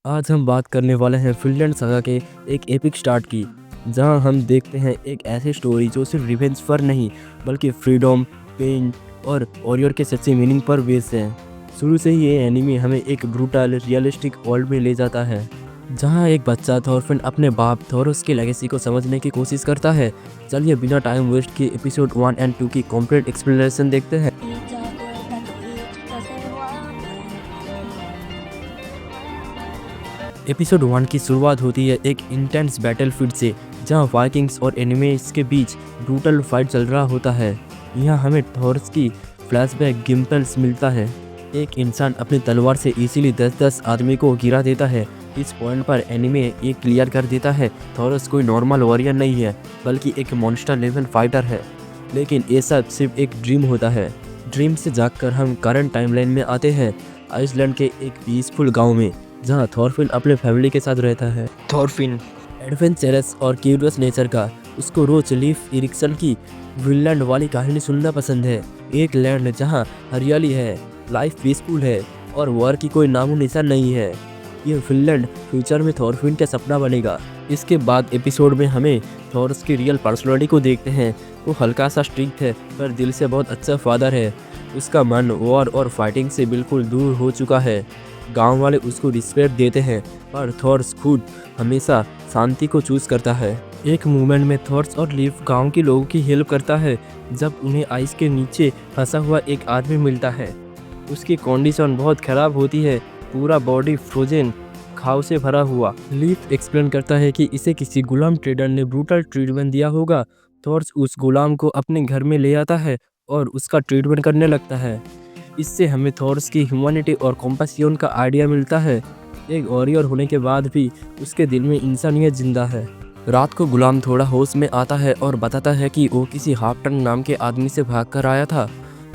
आज हम बात करने वाले हैं फिनलैंड सागा के एक एपिक स्टार्ट की, जहां हम देखते हैं एक ऐसी स्टोरी जो सिर्फ रिवेंज पर नहीं बल्कि फ्रीडम, पेन और वॉरियर के सच्चे मीनिंग पर बेस्ड है। शुरू से ही ये एनिमे हमें एक ब्रूटल रियलिस्टिक वर्ल्ड में ले जाता है, जहां एक बच्चा थॉरफिन अपने बाप थॉरस की लेगेसी को समझने की कोशिश करता है। चलिए बिना टाइम वेस्ट किए एपिसोड 1 एंड 2 की कंप्लीट एक्सप्लेनेशन देखते हैं। एपिसोड 1 की शुरुआत होती है एक इंटेंस बैटलफील्ड से, जहां वाइकिंग्स और एनिमीज के बीच ब्रूटल फाइट चल रहा होता है। यहाँ हमें थॉरस की फ्लैशबैक गिम्पल्स मिलता है। एक इंसान अपनी तलवार से इजीली 10-10 आदमी को गिरा देता है। इस पॉइंट पर एनिमे ये क्लियर कर देता है थॉरस कोई नॉर्मल वॉरियर नहीं है, बल्कि एक मॉन्स्टर लेवल फाइटर है। लेकिन ये सब सिर्फ एक ड्रीम होता है। ड्रीम से जागकर हम करंट टाइमलाइन में आते हैं, आइसलैंड के एक पीसफुल गाँव में, जहाँ थॉरफिन अपने फैमिली के साथ रहता है। थॉरफिन एडवेंचरस और क्यूरियस नेचर का, उसको रोज लीफ इरिक्सन की विनलैंड वाली कहानी सुनना पसंद है। एक लैंड जहाँ हरियाली है, लाइफ पीसफुल है और वॉर की कोई नामो निशान नहीं है। ये फिनलैंड फ्यूचर में थॉरफिन का सपना बनेगा। इसके बाद एपिसोड में हमें थॉरस की रियल पर्सनालिटी को देखते हैं। वो हल्का सा स्ट्रिक्ट है पर दिल से बहुत अच्छा फादर है। उसका मन वॉर और फाइटिंग से बिल्कुल दूर हो चुका है। गांव वाले उसको रिस्पेक्ट देते हैं, पर थॉर्स खुद हमेशा शांति को चूज करता है। एक मूवमेंट में थॉर्स और लीफ गांव के लोगों की हेल्प करता है, जब उन्हें आइस के नीचे फंसा हुआ एक आदमी मिलता है। उसकी कंडीशन बहुत खराब होती है, पूरा बॉडी फ्रोजन घाव से भरा हुआ। लीफ एक्सप्लेन करता है कि इसे किसी गुलाम ट्रेडर ने ब्रूटल ट्रीटमेंट दिया होगा। थॉर्स उस गुलाम को अपने घर में ले आता है और उसका ट्रीटमेंट करने लगता है। इससे हमें थॉरस की ह्यूमैनिटी और कॉम्पैशन का आइडिया मिलता है। एक वॉरियर होने के बाद भी उसके दिल में इंसानियत जिंदा है। रात को गुलाम थोड़ा होश में आता है और बताता है कि वो किसी हाफ्टन नाम के आदमी से भागकर आया था।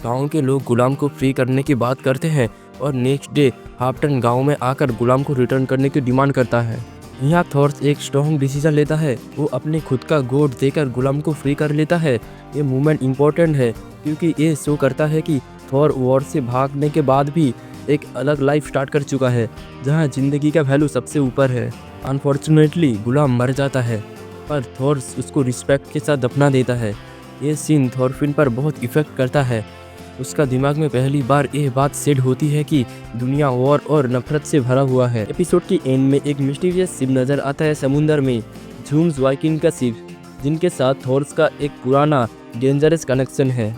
गांव के लोग गुलाम को फ्री करने की बात करते हैं और नेक्स्ट डे हाफ्टन गांव में आकर गुलाम को रिटर्न करने की डिमांड करता है। यहाँ थॉर्स एक स्ट्रॉन्ग डिसीजन लेता है। वो अपने खुद का गोद देकर गुलाम को फ्री कर लेता है। ये मूवमेंट इम्पोर्टेंट है क्योंकि ये शो करता है कि थॉर वॉर से भागने के बाद भी एक अलग लाइफ स्टार्ट कर चुका है, जहां जिंदगी का वैल्यू सबसे ऊपर है। अनफॉर्चुनेटली गुलाम मर जाता है, पर थॉर्स उसको रिस्पेक्ट के साथ दफना देता है। ये सीन थॉरफिन पर बहुत इफेक्ट करता है। उसका दिमाग में पहली बार ये बात सेट होती है कि दुनिया वॉर और नफरत से भरा हुआ है। एपिसोड की एंड में एक मिस्टीरियस शिप नजर आता है समुंदर में, जूम्स वाइकिंग का शिप, जिनके साथ थॉर्स का एक पुराना डेंजरस कनेक्शन है।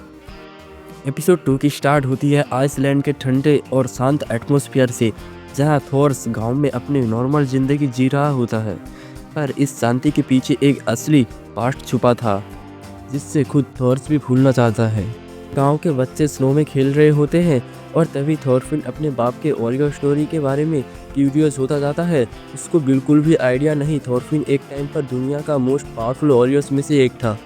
एपिसोड 2 की स्टार्ट होती है आइसलैंड के ठंडे और शांत एटमॉस्फेयर से, जहां थॉर्स गांव में अपनी नॉर्मल जिंदगी जी रहा होता है। पर इस शांति के पीछे एक असली पास्ट छुपा था, जिससे खुद थॉर्स भी भूलना चाहता है। गांव के बच्चे स्नो में खेल रहे होते हैं और तभी थॉरफिन अपने बाप के वॉरियर स्टोरी के बारे में क्यूरियस होता जाता है। उसको बिल्कुल भी आइडिया नहीं थॉरफिन एक टाइम पर दुनिया का मोस्ट पावरफुल वॉरियर्स में से एक था।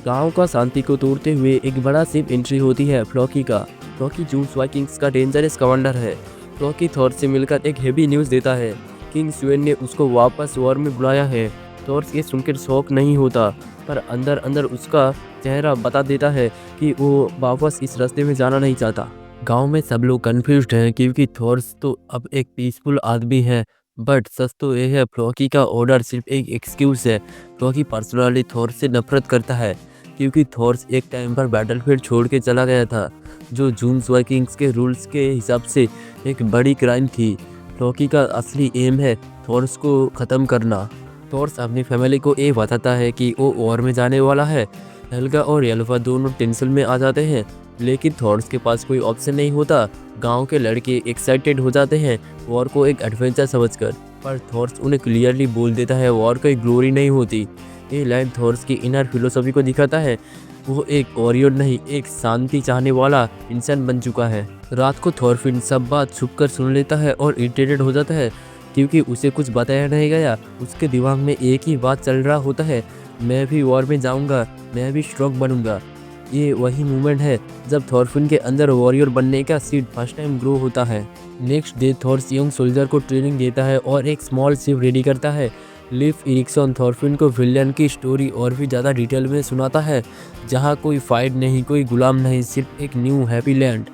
गांव का शांति को तोड़ते हुए एक बड़ा शिप एंट्री होती है फ्लॉकी का। फ्लॉकी जूम्स वाइकिंग्स का डेंजरस कमांडर है। फ्लॉकी थॉर से मिलकर एक हेवी न्यूज़ देता है, किंग स्वेन ने उसको वापस वॉर में बुलाया है। थॉर ये सुनकर शौक नहीं होता, पर अंदर अंदर उसका चेहरा बता देता है कि वो वापस इस रास्ते में जाना नहीं चाहता। गांव में सब लोग कंफ्यूज्ड हैं क्योंकि थॉर्स तो अब एक पीसफुल आदमी है, बट सच तो यह है फ्लॉकी का ऑर्डर सिर्फ एक एक्सक्यूज है। फ्लॉकी पर्सनली थॉर से नफरत करता है क्योंकि थॉर्स एक टाइम पर बैटलफील्ड छोड़ के चला गया था, जो जूम्स वाइकिंग्स के रूल्स के हिसाब से एक बड़ी क्राइम थी। फ्लॉकी का असली एम है थॉर्स को ख़त्म करना। थॉर्स अपनी फैमिली को ये बताता है कि वो वॉर में जाने वाला है। हेल्गा और येल्वा दोनों टेंशन में आ जाते हैं, लेकिन थॉर्स के पास कोई ऑप्शन नहीं होता। गांव के लड़के एक्साइटेड हो जाते हैं वॉर को एक एडवेंचर समझकर, पर थॉर्स उन्हें क्लियरली बोल देता है वॉर कोई ग्लोरी नहीं होती। ये लाइन थॉर्स की इनर फिलोसफी को दिखाता है। वो एक वॉरियर नहीं, एक शांति चाहने वाला इंसान बन चुका है। रात को थॉरफिन सब बात छुपकर सुन लेता है और इरिटेटेड हो जाता है क्योंकि उसे कुछ बताया नहीं गया। उसके दिमाग में एक ही बात चल रहा होता है, मैं भी वॉर में जाऊंगा, मैं भी स्ट्रॉन्ग बनूंगा। ये वही मूवमेंट है जब थॉरफिन के अंदर वॉरियर बनने का सीड फर्स्ट टाइम ग्रो होता है। नेक्स्ट डे थॉर्स यंग सोल्जर को ट्रेनिंग देता है और एक स्मॉल शिप रेडी करता है। लीफ इरिक्सन थॉरफिन को विलियन की स्टोरी और भी ज़्यादा डिटेल में सुनाता है, जहाँ कोई फाइट नहीं, कोई गुलाम नहीं, सिर्फ एक न्यू हैप्पी लैंड।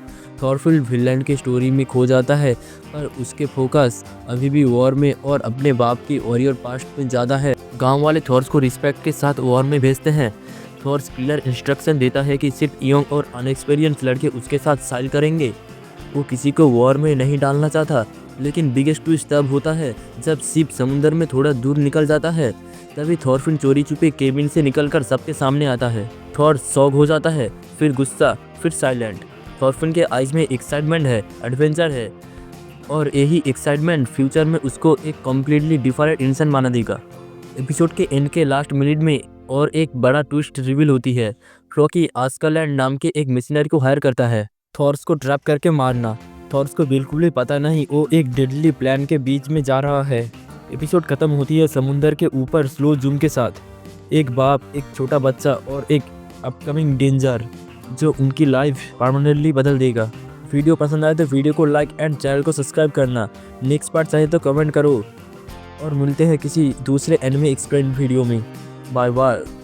थॉरफिल्ड फिनलैंड की स्टोरी में खो जाता है, पर उसके फोकस अभी भी वॉर में और अपने बाप की वॉरियर पास्ट में ज़्यादा है। गांव वाले थॉर्स को रिस्पेक्ट के साथ वॉर में भेजते हैं। थॉर्स क्लियर इंस्ट्रक्शन देता है कि सिर्फ यंग और अनएक्सपीरियंस लड़के उसके साथ साइल करेंगे। वो किसी को वॉर में नहीं डालना चाहता, लेकिन बिगेस्ट ट्विस्ट तब होता है जब शिप समुंदर में थोड़ा दूर निकल जाता है। तभी थॉरफिन चोरी छुपे केबिन से निकलकर सबके सामने आता है। थॉर शॉक हो जाता है, फिर गुस्सा, फिर साइलेंट। थॉरफिन के आइज में एक्साइटमेंट है, एडवेंचर है, और यही एक्साइटमेंट फ्यूचर में उसको एक कम्प्लीटली डिफरेंट इंसान बना देगा। एपिसोड के एंड के लास्ट मिनट में और एक बड़ा ट्विस्ट रिवील होती है। रॉकी आस्करलैंड नाम के एक मिशनरी को हायर करता है थॉर्स को ट्रैप करके मारना। थॉर्स को बिल्कुल भी पता नहीं वो एक डेडली प्लान के बीच में जा रहा है। एपिसोड खत्म होती है समुंदर के ऊपर स्लो जूम के साथ। एक बाप, एक छोटा बच्चा और एक अपकमिंग डेंजर जो उनकी लाइफ परमानेंटली बदल देगा। वीडियो पसंद आए तो वीडियो को लाइक एंड चैनल को सब्सक्राइब करना। नेक्स्ट पार्ट चाहिए तो कमेंट करो, और मिलते हैं किसी दूसरे एनिमे एक्सप्लेन वीडियो में। Bye bye.